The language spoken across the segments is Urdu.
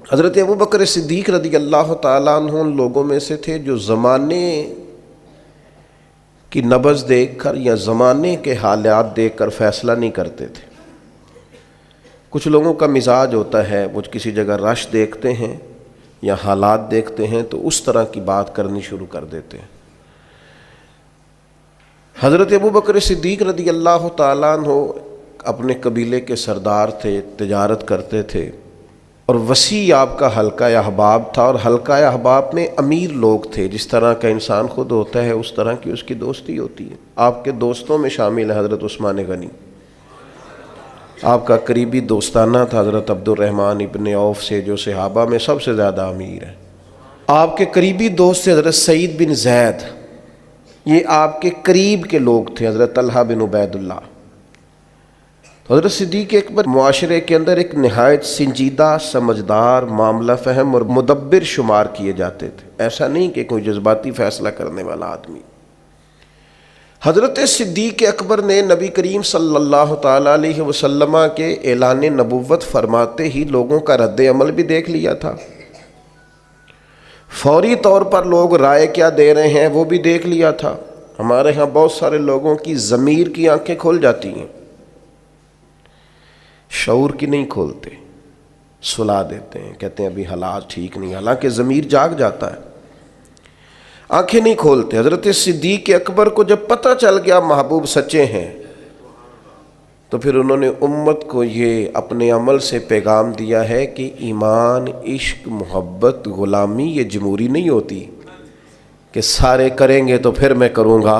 حضرت ابوبکر صدیق رضی اللہ تعالیٰ عنہ ان لوگوں میں سے تھے جو زمانے کی نبض دیکھ کر یا زمانے کے حالات دیکھ کر فیصلہ نہیں کرتے تھے۔ کچھ لوگوں کا مزاج ہوتا ہے، وہ کسی جگہ رش دیکھتے ہیں یا حالات دیکھتے ہیں تو اس طرح کی بات کرنی شروع کر دیتے ہیں۔ حضرت ابوبکر صدیق رضی اللہ تعالیٰ عنہ اپنے قبیلے کے سردار تھے، تجارت کرتے تھے اور وسیع آپ کا حلقہ احباب تھا، اور حلقہ احباب میں امیر لوگ تھے۔ جس طرح کا انسان خود ہوتا ہے اس طرح کی اس کی دوستی ہوتی ہے۔ آپ کے دوستوں میں شامل ہے حضرت عثمان غنی، آپ کا قریبی دوستانہ تھا حضرت عبد الرحمن ابن عوف سے جو صحابہ میں سب سے زیادہ امیر ہے۔ آپ کے قریبی دوست تھے حضرت سعید بن زید، یہ آپ کے قریب کے لوگ تھے، حضرت طلحہ بن عبید اللہ۔ حضرت صدیق اکبر معاشرے کے اندر ایک نہایت سنجیدہ، سمجھدار، معاملہ فہم اور مدبر شمار کیے جاتے تھے، ایسا نہیں کہ کوئی جذباتی فیصلہ کرنے والا آدمی۔ حضرت صدیق اکبر نے نبی کریم صلی اللہ تعالیٰ علیہ وسلم کے اعلان نبوت فرماتے ہی لوگوں کا رد عمل بھی دیکھ لیا تھا، فوری طور پر لوگ رائے کیا دے رہے ہیں وہ بھی دیکھ لیا تھا۔ ہمارے ہاں بہت سارے لوگوں کی ضمیر کی آنکھیں کھل جاتی ہیں، شعور کی نہیں کھولتے، سلا دیتے ہیں، کہتے ہیں ابھی حالات ٹھیک نہیں، حالانکہ ضمیر جاگ جاتا ہے، آنکھیں نہیں کھولتے۔ حضرت صدیق اکبر کو جب پتہ چل گیا محبوب سچے ہیں تو پھر انہوں نے امت کو یہ اپنے عمل سے پیغام دیا ہے کہ ایمان، عشق، محبت، غلامی یہ جمہوری نہیں ہوتی کہ سارے کریں گے تو پھر میں کروں گا۔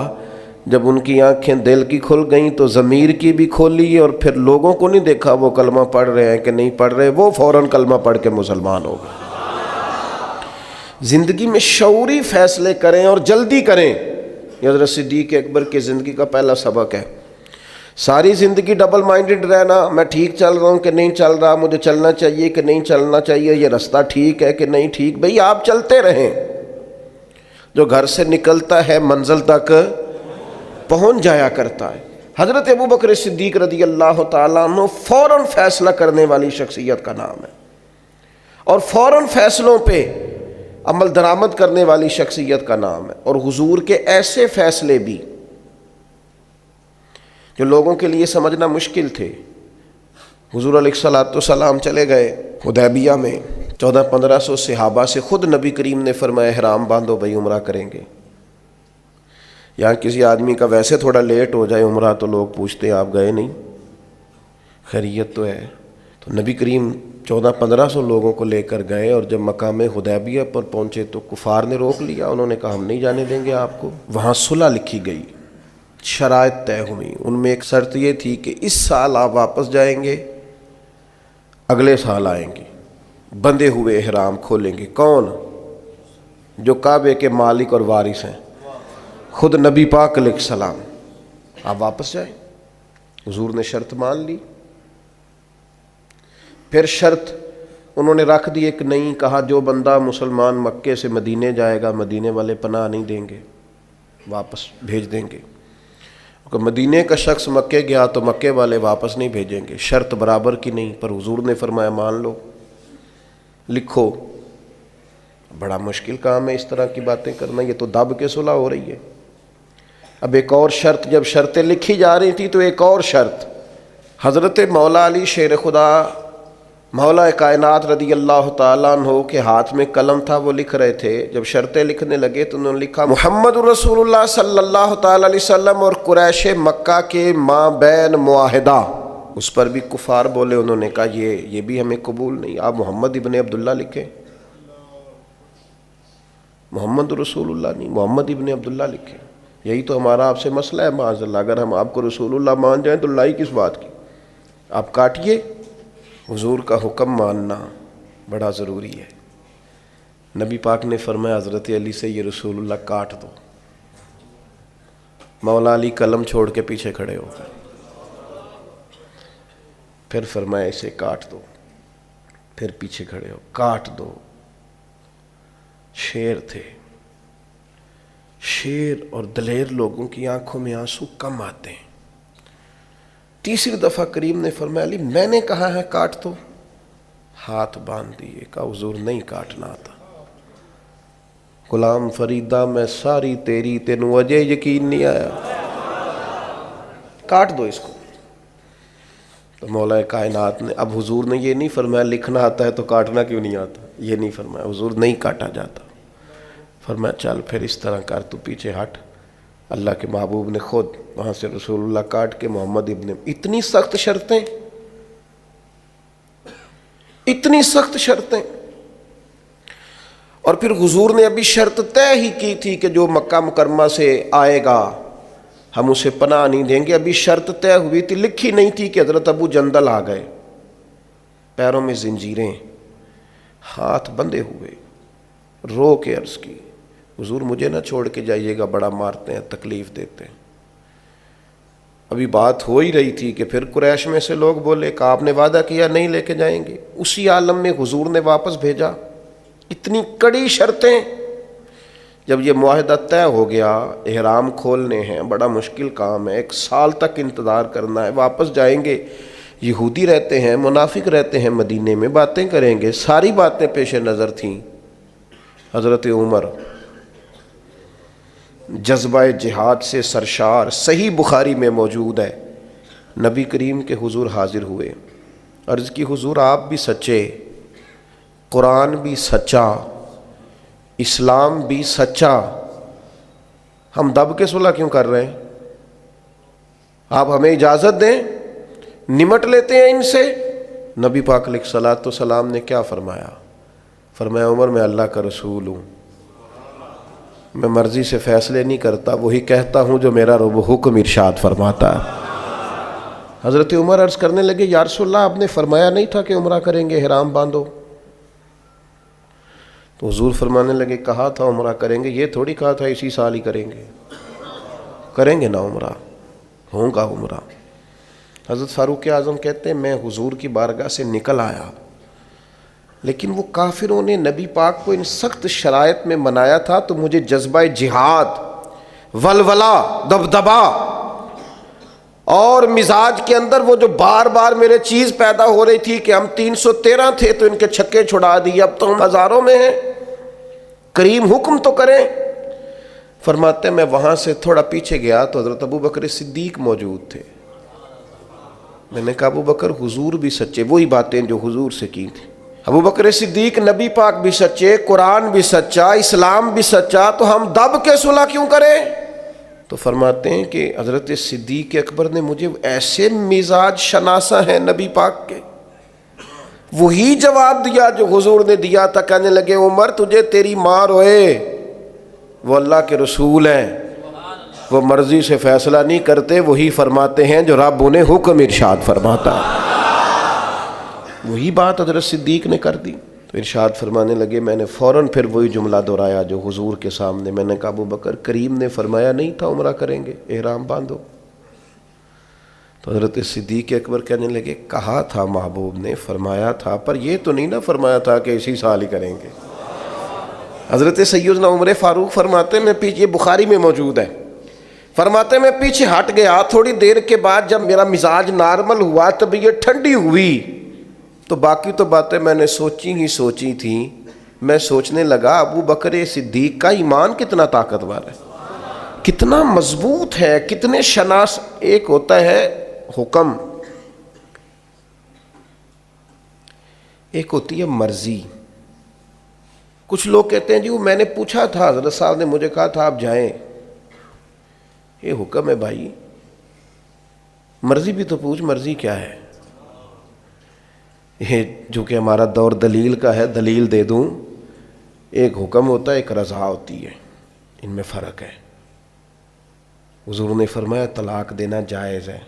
جب ان کی آنکھیں دل کی کھل گئیں تو ضمیر کی بھی کھولی، اور پھر لوگوں کو نہیں دیکھا وہ کلمہ پڑھ رہے ہیں کہ نہیں پڑھ رہے، وہ فوراً کلمہ پڑھ کے مسلمان ہو گئے۔ زندگی میں شعوری فیصلے کریں اور جلدی کریں، یہ حضرت صدیق اکبر کی زندگی کا پہلا سبق ہے۔ ساری زندگی ڈبل مائنڈڈ رہنا، میں ٹھیک چل رہا ہوں کہ نہیں چل رہا، مجھے چلنا چاہیے کہ نہیں چلنا چاہیے، یہ رستہ ٹھیک ہے کہ نہیں ٹھیک، بھئی آپ چلتے رہیں، جو گھر سے نکلتا ہے منزل تک پہنچ جایا کرتا ہے۔ حضرت ابوبکر صدیق رضی اللہ تعالیٰ عنہ فوراً فیصلہ کرنے والی شخصیت کا نام ہے، اور فوراً فیصلوں پہ عمل درآمد کرنے والی شخصیت کا نام ہے۔ اور حضور کے ایسے فیصلے بھی جو لوگوں کے لیے سمجھنا مشکل تھے۔ حضور علیہ الصلوۃ والسلام چلے گئے حدیبیہ میں، 1400-1500 صحابہ سے خود نبی کریم نے فرمایا احرام باندھو بھائی عمرہ کریں گے۔ یہاں کسی آدمی کا ویسے تھوڑا لیٹ ہو جائے عمرہ تو لوگ پوچھتے ہیں آپ گئے نہیں، خیریت تو ہے؟ تو نبی کریم 1400-1500 لوگوں کو لے کر گئے، اور جب مقام حدیبیہ پر پہنچے تو کفار نے روک لیا، انہوں نے کہا ہم نہیں جانے دیں گے آپ کو۔ وہاں صلح لکھی گئی، شرائط طے ہوئی، ان میں ایک شرط یہ تھی کہ اس سال آپ واپس جائیں گے، اگلے سال آئیں گے، بندھے ہوئے احرام کھولیں گے۔ کون؟ جو کعبے کے مالک اور وارث ہیں، خود نبی پاک علیہ السلام۔ آپ واپس جائیں۔ حضور نے شرط مان لی۔ پھر شرط انہوں نے رکھ دی ایک نئی، کہا جو بندہ مسلمان مکے سے مدینے جائے گا مدینے والے پناہ نہیں دیں گے، واپس بھیج دیں گے۔ کہ مدینے کا شخص مکے گیا تو مکے والے واپس نہیں بھیجیں گے، شرط برابر کی نہیں، پر حضور نے فرمایا مان لو، لکھو۔ بڑا مشکل کام ہے اس طرح کی باتیں کرنا، یہ تو دب کے صلح ہو رہی ہے۔ اب ایک اور شرط، جب شرطیں لکھی جا رہی تھی تو ایک اور شرط، حضرت مولا علی شیر خدا مولا کائنات رضی اللہ تعالیٰ عنہ کے ہاتھ میں قلم تھا، وہ لکھ رہے تھے۔ جب شرطیں لکھنے لگے تو انہوں نے لکھا محمد رسول اللہ صلی اللہ تعالیٰ علیہ وسلم اور قریش مکہ کے مابین معاہدہ۔ اس پر بھی کفار بولے، انہوں نے کہا یہ بھی ہمیں قبول نہیں، آپ محمد ابن عبداللہ لکھیں، محمد رسول اللہ نہیں، محمد ابن عبداللہ لکھیں۔ یہی تو ہمارا آپ سے مسئلہ ہے معاذ اللہ، اگر ہم آپ کو رسول اللہ مان جائیں تو لائی کس بات کی؟ آپ کاٹیے۔ حضور کا حکم ماننا بڑا ضروری ہے۔ نبی پاک نے فرمایا حضرت علی سے یہ رسول اللہ کاٹ دو۔ مولا علی قلم چھوڑ کے پیچھے کھڑے ہو گئے، پھر فرمایا اسے کاٹ دو، پھر پیچھے کھڑے ہو، کاٹ دو۔ شیر تھے، شیر اور دلیر لوگوں کی آنکھوں میں آنسو کم آتے ہیں۔ تیسری دفعہ کریم نے فرمایا علی میں نے کہا ہے کاٹ دو، ہاتھ باندھ دیے، کہا حضور نہیں کاٹنا تھا۔ غلام فریدہ میں ساری تیری، تینوں اجے یقین نہیں آیا، کاٹ دو اس کو۔ تو مولا کائنات نے، اب حضور نے یہ نہیں فرمایا لکھنا آتا ہے تو کاٹنا کیوں نہیں آتا، یہ نہیں فرمایا، حضور نہیں کاٹا جاتا۔ فرمایا چل پھر اس طرح کر، تو پیچھے ہٹ۔ اللہ کے محبوب نے خود وہاں سے رسول اللہ کاٹ کے محمد ابن، اتنی سخت شرطیں، اتنی سخت شرطیں۔ اور پھر حضور نے ابھی شرط طے ہی کی تھی کہ جو مکہ مکرمہ سے آئے گا ہم اسے پناہ نہیں دیں گے، ابھی شرط طے ہوئی تھی، لکھی نہیں تھی کہ حضرت ابو جندل آ گئے، پیروں میں زنجیریں، ہاتھ بندھے ہوئے، رو کے عرض کی حضور مجھے نہ چھوڑ کے جائیے گا، بڑا مارتے ہیں، تکلیف دیتے ہیں۔ ابھی بات ہو ہی رہی تھی کہ پھر قریش میں سے لوگ بولے کہ آپ نے وعدہ کیا نہیں لے کے جائیں گے، اسی عالم میں حضور نے واپس بھیجا۔ اتنی کڑی شرطیں، جب یہ معاہدہ طے ہو گیا، احرام کھولنے ہیں، بڑا مشکل کام ہے، 1 سال تک انتظار کرنا ہے، واپس جائیں گے، یہودی رہتے ہیں، منافق رہتے ہیں مدینے میں، باتیں کریں گے، ساری باتیں پیش نظر تھیں۔ حضرت عمر جذبہ جہاد سے سرشار، صحیح بخاری میں موجود ہے، نبی کریم کے حضور حاضر ہوئے، عرض کی حضور آپ بھی سچے، قرآن بھی سچا، اسلام بھی سچا، ہم دب کے صلح کیوں کر رہے ہیں؟ آپ ہمیں اجازت دیں، نمٹ لیتے ہیں ان سے۔ نبی پاک علیہ الصلوۃ والسلام نے کیا فرمایا؟ فرمایا عمر میں اللہ کا رسول ہوں، میں مرضی سے فیصلے نہیں کرتا، وہی کہتا ہوں جو میرا رب حکم ارشاد فرماتا ہے۔ حضرت عمر عرض کرنے لگے یا رسول اللہ آپ نے فرمایا نہیں تھا کہ عمرہ کریں گے، احرام باندھو؟ تو حضور فرمانے لگے کہا تھا عمرہ کریں گے، یہ تھوڑی کہا تھا اسی سال ہی کریں گے، کریں گے نا عمرہ، ہوگا عمرہ۔ حضرت فاروق اعظم کہتے ہیں میں حضور کی بارگاہ سے نکل آیا، لیکن وہ کافروں نے نبی پاک کو ان سخت شرائط میں منایا تھا، تو مجھے جذبہ جہاد، ولولہ، دبدبا اور مزاج کے اندر وہ جو بار بار میرے چیز پیدا ہو رہی تھی کہ ہم 313 تھے تو ان کے چھکے چھڑا دیے، اب تو ہم ہزاروں میں ہیں، کریم حکم تو کریں۔ فرماتے ہیں میں وہاں سے تھوڑا پیچھے گیا تو حضرت ابو بکر صدیق موجود تھے، میں نے کہا ابو بکر حضور بھی سچے، وہی باتیں جو حضور سے کی تھی، ابو بکر صدیق نبی پاک بھی سچے، قرآن بھی سچا، اسلام بھی سچا، تو ہم دب کے صلح کیوں کریں؟ تو فرماتے ہیں کہ حضرت صدیق اکبر نے مجھے ایسے مزاج شناسہ ہیں نبی پاک کے، وہی جواب دیا جو حضور نے دیا تھا، کہنے لگے عمر تجھے تیری ماں روئے، وہ اللہ کے رسول ہیں، وہ مرضی سے فیصلہ نہیں کرتے، وہی فرماتے ہیں جو رب انہیں حکم ارشاد فرماتا ہے۔ وہی بات حضرت صدیق نے کر دی، تو ارشاد فرمانے لگے، میں نے فوراً پھر وہی جملہ دہرایا جو حضور کے سامنے، میں نے کہا ابو بکر کریم نے فرمایا نہیں تھا عمرہ کریں گے، احرام باندھو؟ تو حضرت صدیق اکبر کہنے لگے کہا تھا محبوب نے، فرمایا تھا، پر یہ تو نہیں نہ فرمایا تھا کہ اسی سال ہی کریں گے۔ حضرت سیدنا عمر فاروق فرماتے میں پیچھے، یہ بخاری میں موجود ہے، فرماتے میں پیچھے ہٹ گیا، تھوڑی دیر کے بعد جب میرا مزاج نارمل ہوا، طبیعت ٹھنڈی ہوئی، تو باقی تو باتیں میں نے سوچی تھیں، میں سوچنے لگا ابو بکر صدیق کا ایمان کتنا طاقتور ہے، کتنا مضبوط ہے، کتنے شناس۔ ایک ہوتا ہے حکم، ایک ہوتی ہے مرضی۔ کچھ لوگ کہتے ہیں جی وہ میں نے پوچھا تھا، حضرت صاحب نے مجھے کہا تھا آپ جائیں، یہ حکم ہے بھائی، مرضی بھی تو پوچھ، مرضی کیا ہے؟ یہ جو کہ ہمارا دور دلیل کا ہے، دلیل دے دوں، ایک حکم ہوتا ہے، ایک رضا ہوتی ہے، ان میں فرق ہے۔ حضور نے فرمایا طلاق دینا جائز ہے،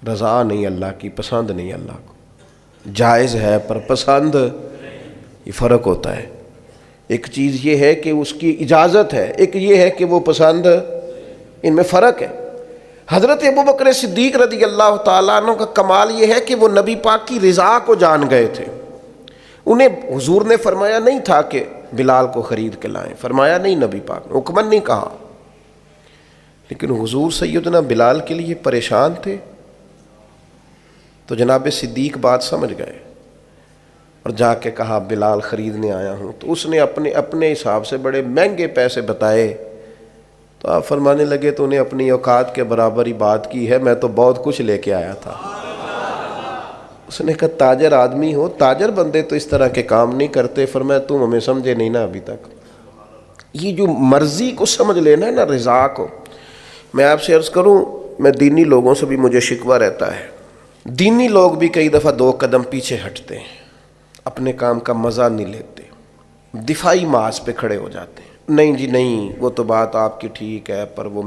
رضا نہیں اللہ کی، پسند نہیں اللہ کو، جائز ہے پر پسند، یہ فرق ہوتا ہے۔ ایک چیز یہ ہے کہ اس کی اجازت ہے، ایک یہ ہے کہ وہ پسند، ان میں فرق ہے۔ حضرت ابو بکر صدیق رضی اللہ تعالیٰ عنہ کا کمال یہ ہے کہ وہ نبی پاک کی رضا کو جان گئے تھے۔ انہیں حضور نے فرمایا نہیں تھا کہ بلال کو خرید کے لائیں، فرمایا نہیں، نبی پاک نے حکمن نہیں کہا، لیکن حضور سیدنا بلال کے لیے پریشان تھے، تو جناب صدیق بات سمجھ گئے، اور جا کے کہا بلال خریدنے آیا ہوں، تو اس نے اپنے حساب سے بڑے مہنگے پیسے بتائے، تو آپ فرمانے لگے تو انہیں اپنی اوقات کے برابر ہی بات کی ہے، میں تو بہت کچھ لے کے آیا تھا۔ اس نے کہا تاجر آدمی ہو، تاجر بندے تو اس طرح کے کام نہیں کرتے۔ فرمایا تم ہمیں سمجھے نہیں نا ابھی تک، یہ جو مرضی کو سمجھ لینا ہے نا، رضا کو۔ میں آپ سے عرض کروں، میں دینی لوگوں سے بھی مجھے شکوہ رہتا ہے، دینی لوگ بھی کئی دفعہ 2 قدم پیچھے ہٹتے ہیں، اپنے کام کا مزہ نہیں لیتے، دفاعی محاذ پہ کھڑے ہو جاتے ہیں، نہیں جی نہیں وہ تو بات آپ کی ٹھیک ہے، پر وہ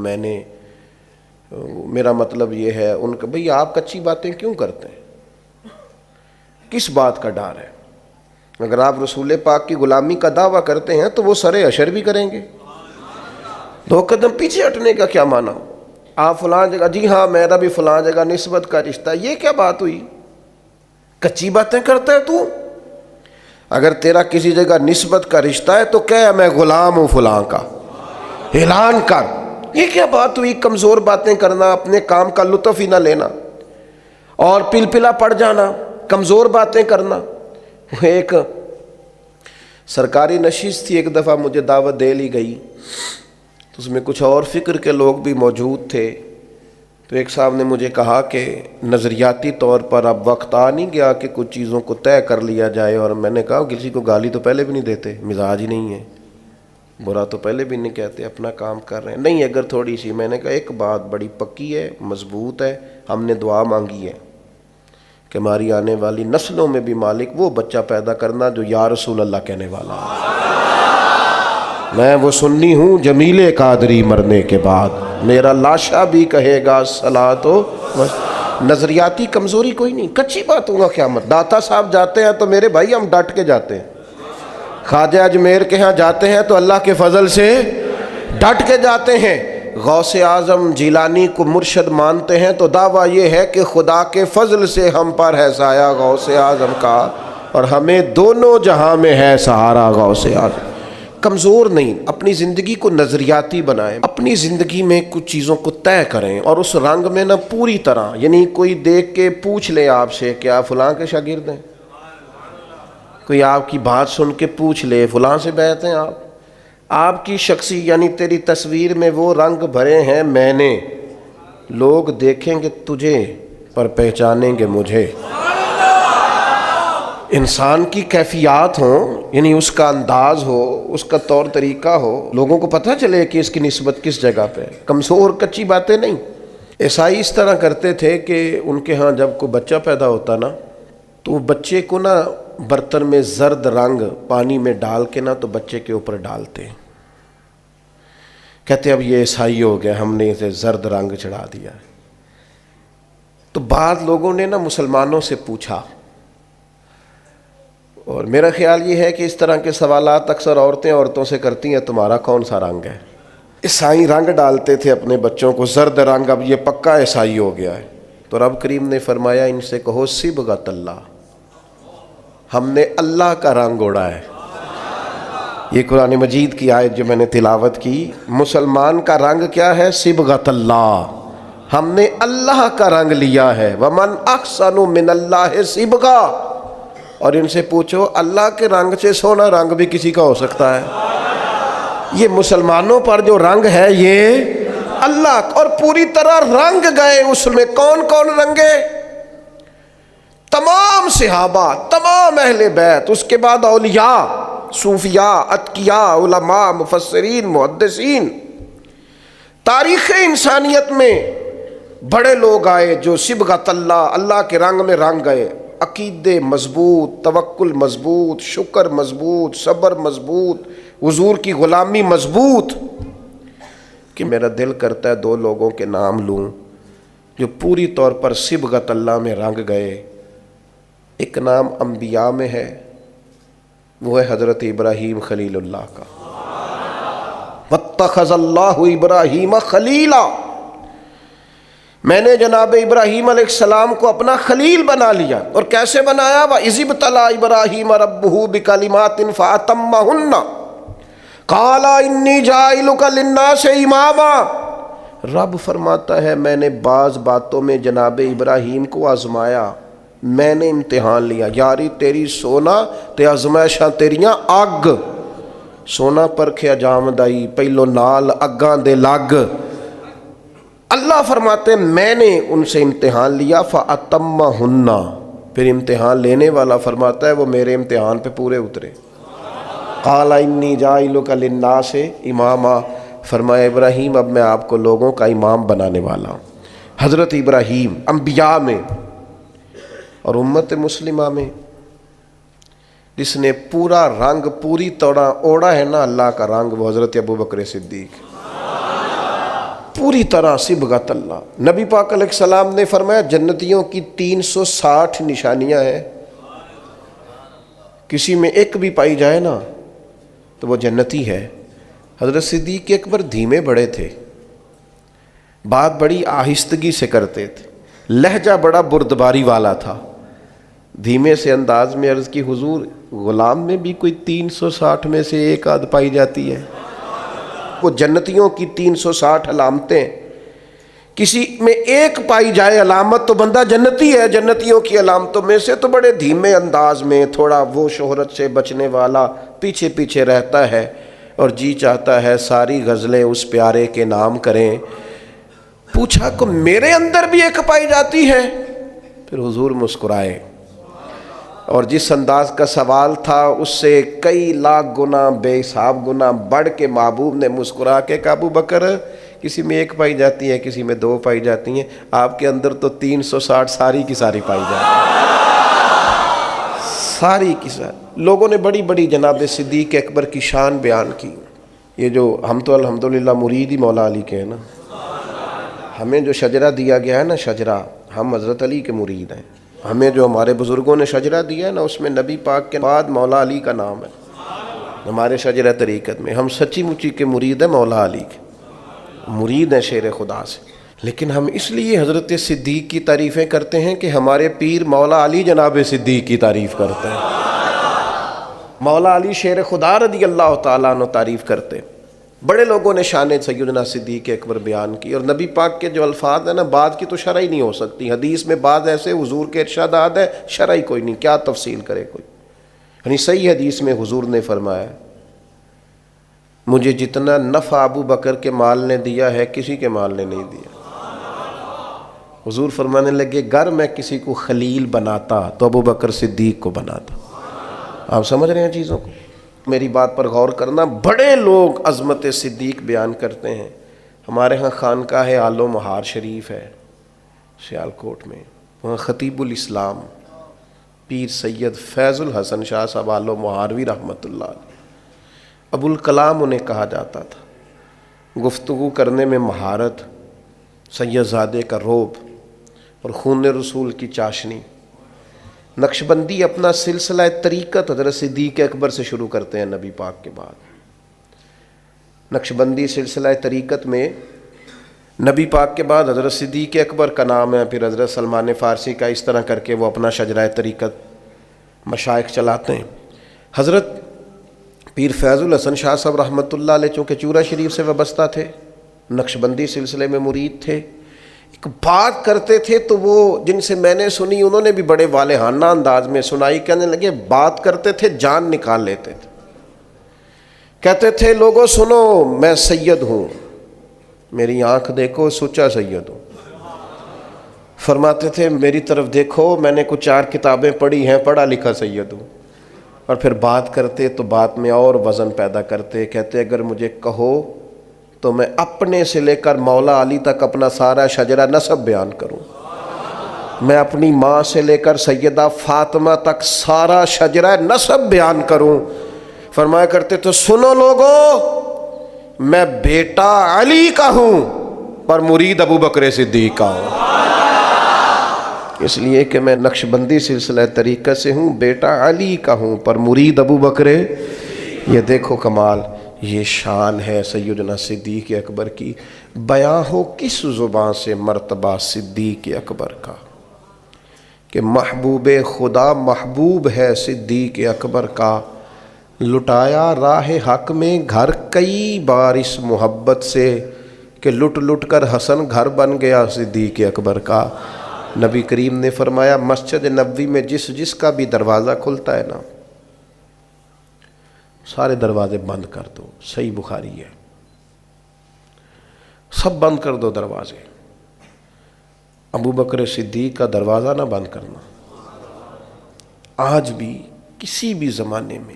میرا مطلب یہ ہے ان کا۔ بھئی آپ کچی باتیں کیوں کرتے ہیں؟ کس بات کا ڈر ہے؟ اگر آپ رسول پاک کی غلامی کا دعویٰ کرتے ہیں تو وہ سرے اشر بھی کریں گے۔ 2 قدم پیچھے ہٹنے کا کیا معنی؟ آپ فلاں جگہ، جی ہاں میرا بھی فلاں جگہ نسبت کا رشتہ، یہ کیا بات ہوئی؟ کچی باتیں کرتا ہے تو؟ اگر تیرا کسی جگہ نسبت کا رشتہ ہے تو کہہ میں غلام ہوں فلاں کا، اعلان کر۔ یہ کیا بات ہوئی کمزور باتیں کرنا، اپنے کام کا لطف ہی نہ لینا اور پلپلا پڑ جانا، کمزور باتیں کرنا۔ ایک سرکاری نشست تھی، ایک دفعہ مجھے دعوت دے لی گئی، تو اس میں کچھ اور فکر کے لوگ بھی موجود تھے، تو ایک صاحب نے مجھے کہا کہ نظریاتی طور پر اب وقت آ نہیں گیا کہ کچھ چیزوں کو طے کر لیا جائے؟ اور میں نے کہا کسی کو گالی تو پہلے بھی نہیں دیتے، مزاج ہی نہیں ہے، برا تو پہلے بھی نہیں کہتے، اپنا کام کر رہے ہیں۔ نہیں اگر تھوڑی سی، میں نے کہا ایک بات بڑی پکی ہے، مضبوط ہے، ہم نے دعا مانگی ہے کہ ہماری آنے والی نسلوں میں بھی مالک وہ بچہ پیدا کرنا جو یا رسول اللہ کہنے والا ہے۔ میں وہ سنی ہوں جمیل قادری مرنے کے بعد، میرا لاشا بھی کہے گا صلاۃ و نظریاتی کمزوری کوئی نہیں، کچی باتوں کا قیامت۔ داتا صاحب جاتے ہیں تو میرے بھائی ہم ڈٹ کے جاتے ہیں، خواجہ اجمیر کے ہاں جاتے ہیں تو اللہ کے فضل سے ڈٹ کے جاتے ہیں، غوث اعظم جیلانی کو مرشد مانتے ہیں تو دعویٰ یہ ہے کہ خدا کے فضل سے ہم پر ہے سایہ غوث اعظم کا، اور ہمیں دونوں جہاں میں ہے سہارا غوث اعظم۔ کمزور نہیں، اپنی زندگی کو نظریاتی بنائیں، اپنی زندگی میں کچھ چیزوں کو طے کریں، اور اس رنگ میں نہ پوری طرح، یعنی کوئی دیکھ کے پوچھ لے آپ سے کہ آپ فلاں کے شاگرد ہیں، کوئی آپ کی بات سن کے پوچھ لے فلاں سے بیعت ہیں آپ کی شخصی، یعنی تیری تصویر میں وہ رنگ بھرے ہیں میں نے، لوگ دیکھیں گے تجھے پر پہچانیں گے مجھے۔ انسان کی کیفیات ہوں، یعنی اس کا انداز ہو، اس کا طور طریقہ ہو، لوگوں کو پتہ چلے کہ اس کی نسبت کس جگہ پہ، کمزور کچی باتیں نہیں۔ عیسائی اس طرح کرتے تھے کہ ان کے ہاں جب کوئی بچہ پیدا ہوتا نا تو وہ بچے کو نا برتن میں زرد رنگ پانی میں ڈال کے نا تو بچے کے اوپر ڈالتے، کہتے اب یہ عیسائی ہو گیا، ہم نے اسے زرد رنگ چڑھا دیا۔ تو بعض لوگوں نے نا مسلمانوں سے پوچھا، اور میرا خیال یہ ہے کہ اس طرح کے سوالات اکثر عورتوں سے کرتی ہیں، تمہارا کون سا رنگ ہے؟ عیسائی رنگ ڈالتے تھے اپنے بچوں کو زرد رنگ، اب یہ پکا عیسائی ہو گیا ہے۔ تو رب کریم نے فرمایا ان سے کہو صبغۃ اللہ، ہم نے اللہ کا رنگ اوڑا ہے۔ یہ قرآن مجید کی آیت جو میں نے تلاوت کی، مسلمان کا رنگ کیا ہے؟ صبغۃ اللہ، ہم نے اللہ کا رنگ لیا ہے۔ ومن احسن من اللہ صبغہ، اور ان سے پوچھو اللہ کے رنگ سے سونا رنگ بھی کسی کا ہو سکتا ہے؟ یہ مسلمانوں پر جو رنگ ہے یہ اللہ، اور پوری طرح رنگ گئے اس میں۔ کون کون رنگے؟ تمام صحابہ، تمام اہل بیت، اس کے بعد اولیاء، صوفیاء، اتقیاء، علماء، مفسرین، محدثین۔ تاریخ انسانیت میں بڑے لوگ آئے جو صبغۃ اللہ، اللہ کے رنگ میں رنگ گئے۔ عقیدے مضبوط، توکل مضبوط، شکر مضبوط، صبر مضبوط، حضور کی غلامی مضبوط۔ کہ میرا دل کرتا ہے 2 لوگوں کے نام لوں جو پوری طور پر صبغۃ اللہ میں رنگ گئے۔ ایک نام انبیاء میں ہے، وہ ہے حضرت ابراہیم خلیل اللہ کا، واتخذ اللہ ابراہیم خلیلا، میں نے جناب ابراہیم علیہ السلام کو اپنا خلیل بنا لیا۔ اور کیسے بنایا؟ وَإِذِ ابْتَلَىٰ إِبْرَاهِيمَ رَبُّهُ بِكَلِمَاتٍ فَأَتَمَّهُنَّ قَالَ إِنِّي جَاعِلُكَ لِلنَّاسِ إِمَامًا۔ رب فرماتا ہے میں نے بعض باتوں میں جناب ابراہیم کو آزمایا، میں نے امتحان لیا، یاری تیری سونا تے آزمائشاں تیریاں اگ، سونا پرکھیا جامدائی پہلو نال اگاں دے لگ۔ اللہ فرماتے ہیں میں نے ان سے امتحان لیا فَأَتَمَّهُنَّ، پھر امتحان لینے والا فرماتا ہے وہ میرے امتحان پہ پورے اترے۔ قَالَ إِنِّي جَاعِلُكَ لِلنَّاسِ إِمَامًا، فرمایا ابراہیم اب میں آپ کو لوگوں کا امام بنانے والا ہوں۔ حضرت ابراہیم انبیاء میں اور امت مسلمہ میں جس نے پورا رنگ پوری طرح اوڑا ہے نا اللہ کا رنگ، وہ حضرت ابوبکر صدیق، پوری طرح صبغت اللہ۔ نبی پاک علیہ السلام نے فرمایا جنتیوں کی 360 نشانیاں ہیں، کسی میں ایک بھی پائی جائے نا تو وہ جنتی ہے۔ حضرت صدیق اکبر دھیمے بڑے تھے، بات بڑی آہستگی سے کرتے تھے، لہجہ بڑا بردباری والا تھا، دھیمے سے انداز میں عرض کی حضور غلام میں بھی کوئی 360 میں سے ایک آدھ پائی جاتی ہے؟ وہ جنتیوں کی 360 علامتیں کسی میں ایک پائی جائے علامت تو بندہ جنتی ہے۔ جنتیوں کی علامتوں میں سے تو بڑے دھیمے انداز میں تھوڑا وہ شہرت سے بچنے والا پیچھے پیچھے رہتا ہے اور جی چاہتا ہے ساری غزلیں اس پیارے کے نام کریں۔ پوچھا کہ میرے اندر بھی ایک پائی جاتی ہے؟ پھر حضور مسکرائے اور جس انداز کا سوال تھا اس سے کئی لاکھ گنا بے حساب گنا بڑھ کے محبوب نے مسکرا کے کہا ابوبکر کسی میں ایک پائی جاتی ہے، کسی میں 2 پائی جاتی ہیں، آپ کے اندر تو 360 ساری کی ساری پائی جاتی ہیں، ساری کی ساری۔ لوگوں نے بڑی بڑی جناب صدیق اکبر کی شان بیان کی۔ یہ جو ہم تو الحمدللہ مرید ہی مولا علی کے ہیں نا، ہمیں جو شجرہ دیا گیا ہے نا شجرہ، ہم حضرت علی کے مرید ہیں۔ ہمیں جو ہمارے بزرگوں نے شجرہ دیا ہے نا اس میں نبی پاک کے بعد مولا علی کا نام ہے ہمارے شجرہ طریقت میں۔ ہم سچی مچی کے مرید ہیں، مولا علی کے مرید ہیں شیر خدا سے۔ لیکن ہم اس لیے حضرت صدیق کی تعریفیں کرتے ہیں کہ ہمارے پیر مولا علی جناب صدیق کی تعریف کرتے ہیں، مولا علی شیر خدا رضی اللہ تعالیٰ عنہ تعریف کرتے ہیں۔ بڑے لوگوں نے شان سیدنا صدیق اکبر بیان کی، اور نبی پاک کے جو الفاظ ہیں نا بعد کی تو شرح ہی نہیں ہو سکتی، حدیث میں بعض ایسے حضور کے ارشادات ہے شرح ہی کوئی نہیں، کیا تفصیل کرے کوئی۔ یعنی صحیح حدیث میں حضور نے فرمایا مجھے جتنا نفع ابو بکر کے مال نے دیا ہے کسی کے مال نے نہیں دیا۔ حضور فرمانے لگے گر میں کسی کو خلیل بناتا تو ابو بکر صدیق کو بناتا۔ آپ سمجھ رہے ہیں چیزوں کو؟ میری بات پر غور کرنا۔ بڑے لوگ عظمت صدیق بیان کرتے ہیں۔ ہمارے ہاں خانقاہ آل و مہار شریف ہے سیالکوٹ میں، وہاں خطیب الاسلام پیر سید فیض الحسن شاہ صاحب آل و مہاروی رحمۃ اللہ علیہ، ابو الکلام انہیں کہا جاتا تھا، گفتگو کرنے میں مہارت، سید زادے کا روب اور خون رسول کی چاشنی۔ نقشبندی اپنا سلسلہ طریقت حضرت صدیق اکبر سے شروع کرتے ہیں نبی پاک کے بعد۔ نقشبندی سلسلہ طریقت میں نبی پاک کے بعد حضرت صدیق اکبر کا نام ہے، پھر حضرت سلمان فارسی کا، اس طرح کر کے وہ اپنا شجرہ طریقت مشائخ چلاتے ہیں۔ حضرت پیر فیض الحسن شاہ صاحب رحمۃ اللہ علیہ چونکہ چورا شریف سے وابستہ تھے، نقشبندی سلسلے میں مرید تھے، ایک بات کرتے تھے تو وہ جن سے میں نے سنی انہوں نے بھی بڑے والہانہ انداز میں سنائی، کہنے لگے بات کرتے تھے جان نکال لیتے تھے، کہتے تھے لوگوں سنو میں سید ہوں، میری آنکھ دیکھو سچا سید ہوں۔ فرماتے تھے میری طرف دیکھو میں نے کچھ 4 کتابیں پڑھی ہیں، پڑھا لکھا سید ہوں۔ اور پھر بات کرتے تو بات میں اور وزن پیدا کرتے، کہتے اگر مجھے کہو تو میں اپنے سے لے کر مولا علی تک اپنا سارا شجرہ نسب بیان کروں، میں اپنی ماں سے لے کر سیدہ فاطمہ تک سارا شجرہ نسب بیان کروں۔ فرمایا کرتے تو سنو لوگوں میں بیٹا علی کا ہوں پر مرید ابو بکر صدیق کا ہوں، اس لیے کہ میں نقشبندی سلسلہ طریقت سے ہوں، بیٹا علی کا ہوں پر مرید ابو بکر۔ یہ دیکھو کمال، یہ شان ہے سیدنا صدیق اکبر کی۔ بیاں ہو کس زبان سے مرتبہ صدیق اکبر کا کہ محبوب خدا محبوب ہے صدیق اکبر کا، لٹایا راہ حق میں گھر کئی بار اس محبت سے کہ لٹ لٹ کر حسن گھر بن گیا صدیق اکبر کا۔ نبی کریم نے فرمایا مسجد نبوی میں جس کا بھی دروازہ کھلتا ہے نا، سارے دروازے بند کر دو۔ صحیح بخاری ہے، سب بند کر دو دروازے۔ ابو بکر صدیق کا دروازہ نہ بند کرنا۔ آج بھی کسی بھی زمانے میں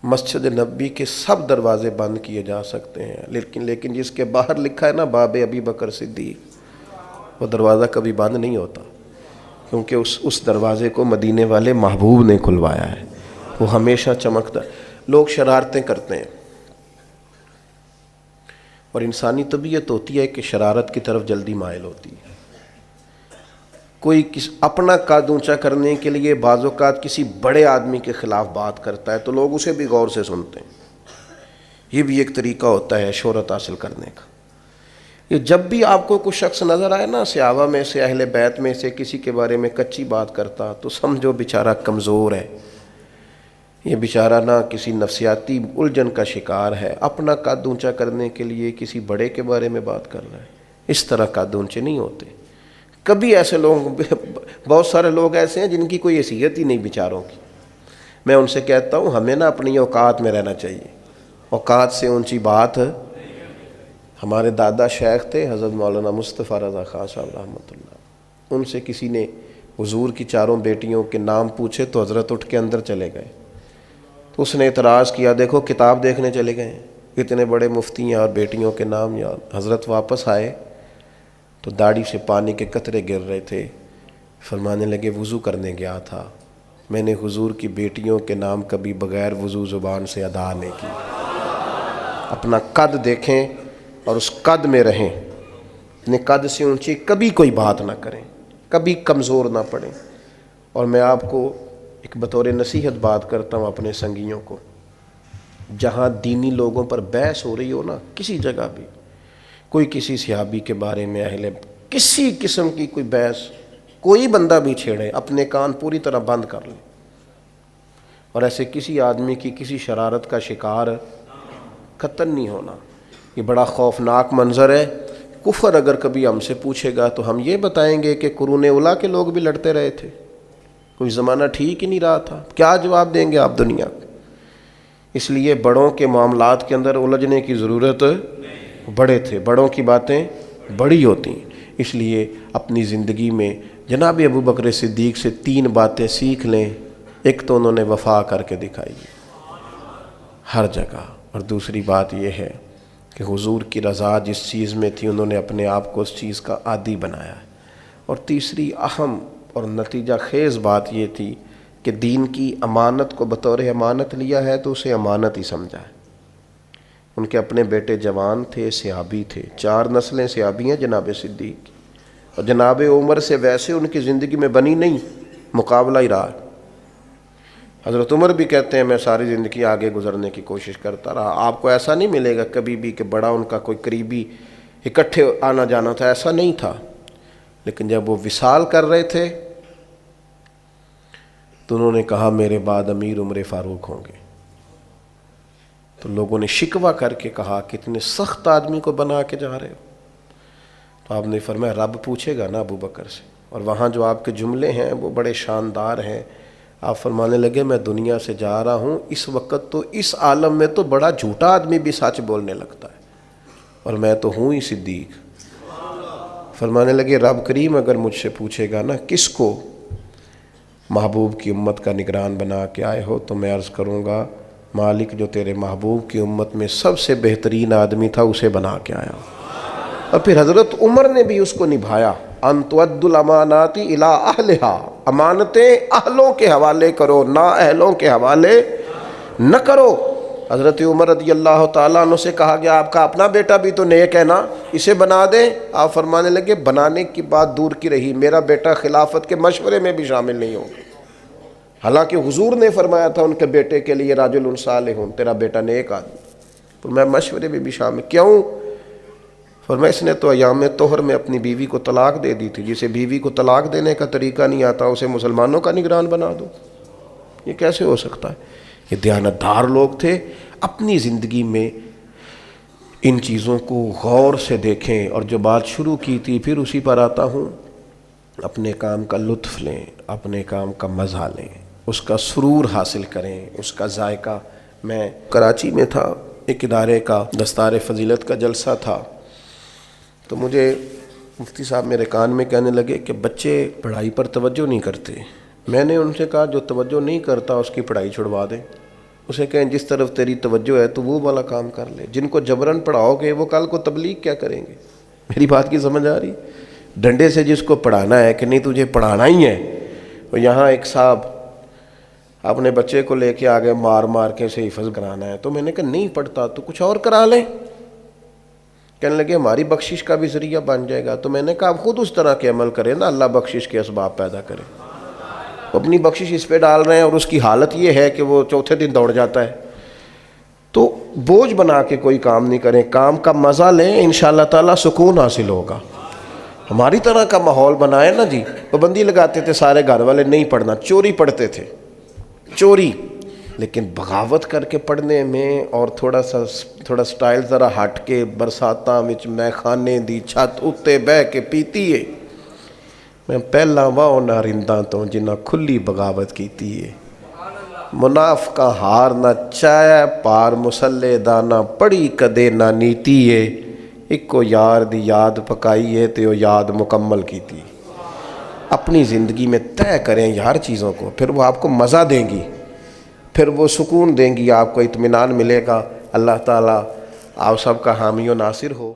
مسجد نبوی کے سب دروازے بند کیے جا سکتے ہیں، لیکن جس کے باہر لکھا ہے نا باب ابی بکر صدیق، وہ دروازہ کبھی بند نہیں ہوتا، کیونکہ اس دروازے کو مدینے والے محبوب نے کھلوایا ہے، وہ ہمیشہ چمکتا ہے۔ لوگ شرارتیں کرتے ہیں، اور انسانی طبیعت ہوتی ہے کہ شرارت کی طرف جلدی مائل ہوتی ہے۔ کوئی اپنا قد اونچا کرنے کے لیے بعض اوقات کسی بڑے آدمی کے خلاف بات کرتا ہے تو لوگ اسے بھی غور سے سنتے ہیں۔ یہ بھی ایک طریقہ ہوتا ہے شہرت حاصل کرنے کا۔ یہ جب بھی آپ کو کوئی شخص نظر آئے نا صحابہ میں سے، اہل بیت میں سے کسی کے بارے میں کچی بات کرتا، تو سمجھو بیچارہ کمزور ہے، یہ بیچارہ نہ کسی نفسیاتی الجھن کا شکار ہے، اپنا قد اونچا کرنے کے لیے کسی بڑے کے بارے میں بات کر رہا ہے۔ اس طرح قد اونچے نہیں ہوتے کبھی۔ ایسے لوگ، بہت سارے لوگ ایسے ہیں جن کی کوئی حیثیت ہی نہیں بیچاروں کی۔ میں ان سے کہتا ہوں ہمیں نا اپنی اوقات میں رہنا چاہیے، اوقات سے اونچی بات۔ ہمارے دادا شیخ تھے حضرت مولانا مصطفیٰ رضا خان صاحب رحمۃ اللہ، ان سے کسی نے حضور کی چاروں بیٹیوں کے نام پوچھے تو حضرت اٹھ کے اندر چلے گئے، تو اس نے اعتراض کیا دیکھو کتاب دیکھنے چلے گئے، اتنے بڑے مفتی ہیں اور بیٹیوں کے نام یاد۔ حضرت واپس آئے تو داڑھی سے پانی کے قطرے گر رہے تھے، فرمانے لگے وضو کرنے گیا تھا، میں نے حضور کی بیٹیوں کے نام کبھی بغیر وضو زبان سے ادا نہیں کی۔ اپنا قد دیکھیں اور اس قد میں رہیں، اپنے قد سے اونچی کبھی کوئی بات نہ کریں، کبھی کمزور نہ پڑیں۔ اور میں آپ کو ایک بطور نصیحت بات کرتا ہوں اپنے سنگیوں کو، جہاں دینی لوگوں پر بحث ہو رہی ہو نا، کسی جگہ بھی کوئی کسی صحابی کے بارے میں کسی قسم کی کوئی بحث کوئی بندہ بھی چھیڑے، اپنے کان پوری طرح بند کر لیں، اور ایسے کسی آدمی کی کسی شرارت کا شکار قطعاً نہیں ہونا۔ یہ بڑا خوفناک منظر ہے۔ کفر اگر کبھی ہم سے پوچھے گا تو ہم یہ بتائیں گے کہ قرون اولیٰ کے لوگ بھی لڑتے رہے تھے، کوئی زمانہ ٹھیک ہی نہیں رہا تھا۔ کیا جواب دیں گے آپ دنیا کو؟ اس لیے بڑوں کے معاملات کے اندر الجھنے کی ضرورت، بڑے تھے، بڑوں کی باتیں بڑی ہوتی ہیں۔ اس لیے اپنی زندگی میں جناب ابو بکر صدیق سے 3 باتیں سیکھ لیں۔ ایک تو انہوں نے وفا کر کے دکھائی ہر جگہ، اور دوسری بات یہ ہے کہ حضور کی رضا جس چیز میں تھی انہوں نے اپنے آپ کو اس چیز کا عادی بنایا ہے، اور تیسری اہم اور نتیجہ خیز بات یہ تھی کہ دین کی امانت کو بطور امانت لیا ہے تو اسے امانت ہی سمجھا ہے۔ ان کے اپنے بیٹے جوان تھے، صحابی تھے، 4 نسلیں صحابی ہیں جناب صدیق کی، اور جناب عمر سے ویسے ان کی زندگی میں بنی نہیں، مقابلہ ہی رہا۔ حضرت عمر بھی کہتے ہیں میں ساری زندگی آگے گزرنے کی کوشش کرتا رہا، آپ کو ایسا نہیں ملے گا کبھی بھی کہ بڑا ان کا کوئی قریبی اکٹھے آنا جانا تھا، ایسا نہیں تھا۔ لیکن جب وہ وصال کر رہے تھے تو انہوں نے کہا میرے بعد امیر عمر فاروق ہوں گے، تو لوگوں نے شکوہ کر کے کہا کتنے سخت آدمی کو بنا کے جا رہے ہو، تو آپ نے فرمایا رب پوچھے گا نا ابو بکر سے، اور وہاں جو آپ کے جملے ہیں وہ بڑے شاندار ہیں۔ آپ فرمانے لگے میں دنیا سے جا رہا ہوں، اس وقت تو اس عالم میں تو بڑا جھوٹا آدمی بھی سچ بولنے لگتا ہے، اور میں تو ہوں ہی صدیق۔ فرمانے لگے رب کریم اگر مجھ سے پوچھے گا نا کس کو محبوب کی امت کا نگران بنا کے آئے ہو، تو میں عرض کروں گا مالک جو تیرے محبوب کی امت میں سب سے بہترین آدمی تھا اسے بنا کے آیا۔ اور پھر حضرت عمر نے بھی اس کو نبھایا، ان تؤد الامانات الی اہلھا، امانتیں اہلوں کے حوالے کرو، نا اہلوں کے حوالے نہ کرو۔ حضرت عمر رضی اللہ تعالیٰ عنہ سے کہا گیا آپ کا اپنا بیٹا بھی تو نیک ہے نا، اسے بنا دیں۔ آپ فرمانے لگے بنانے کی بات دور کی رہی، میرا بیٹا خلافت کے مشورے میں بھی شامل نہیں ہوگا، حالانکہ حضور نے فرمایا تھا ان کے بیٹے کے لیے راجل صالح، تیرا بیٹا نیک آدمی، تو میں مشورے میں بھی شامل کیوں؟ فرمایا اس نے تو ایام طہر میں اپنی بیوی کو طلاق دے دی تھی، جسے بیوی کو طلاق دینے کا طریقہ نہیں آتا اسے مسلمانوں کا نگران بنا دو، یہ کیسے ہو سکتا ہے؟ یہ دیانتدار لوگ تھے۔ اپنی زندگی میں ان چیزوں کو غور سے دیکھیں۔ اور جو بات شروع کی تھی پھر اسی پر آتا ہوں، اپنے کام کا لطف لیں، اپنے کام کا مزہ لیں، اس کا سرور حاصل کریں، اس کا ذائقہ۔ میں کراچی میں تھا، ایک ادارے کا دستار فضیلت کا جلسہ تھا، تو مجھے مفتی صاحب میرے کان میں کہنے لگے کہ بچے پڑھائی پر توجہ نہیں کرتے۔ میں نے ان سے کہا جو توجہ نہیں کرتا اس کی پڑھائی چھڑوا دیں، اسے کہیں جس طرف تیری توجہ ہے تو وہ والا کام کر لے۔ جن کو جبراً پڑھاؤ گے وہ کل کو تبلیغ کیا کریں گے؟ میری بات کی سمجھ آ رہی؟ ڈنڈے سے جس کو پڑھانا ہے کہ نہیں تجھے پڑھانا ہی ہے۔ اور یہاں ایک صاحب اپنے بچے کو لے کے آگے مار مار کے اسے حفظ کرانا ہے، تو میں نے کہا نہیں پڑھتا تو کچھ اور کرا لیں۔ کہنے لگے ہماری بخشش کا بھی ذریعہ بن جائے گا۔ تو میں نے کہا آپ خود اس طرح کے عمل کریں نا، اللہ بخشش کے اسباب پیدا کرے۔ اپنی بخشش اس پہ ڈال رہے ہیں اور اس کی حالت یہ ہے کہ وہ چوتھے دن دوڑ جاتا ہے۔ تو بوجھ بنا کے کوئی کام نہیں کریں، کام کا مزہ لیں، انشاءاللہ تعالیٰ سکون حاصل ہوگا۔ ہماری طرح کا ماحول بنائے نا جی، پابندی لگاتے تھے سارے گھر والے نہیں پڑھنا، چوری پڑھتے تھے، چوری، لیکن بغاوت کر کے پڑھنے میں اور تھوڑا سٹائل ذرا ہٹ کے برساتاں وچ میں خانے دی چھت اتے بہ کے پیتی ہے۔ میں پہلا واہ نارنداں تو جنہ کھلی بغاوت کیتی ہے۔ منافقہ ہار نہ چایا پار مسلے دا نہ پڑی کدے نہ نیتی ہے، ایک کو یار دی یاد پکائی ہے تے وہ یاد مکمل کیتی۔ اپنی زندگی میں طے کریں یار چیزوں کو، پھر وہ آپ کو مزہ دیں گی، پھر وہ سکون دیں گی، آپ کو اطمینان ملے گا۔ اللہ تعالیٰ آپ سب کا حامی و ناصر ہو۔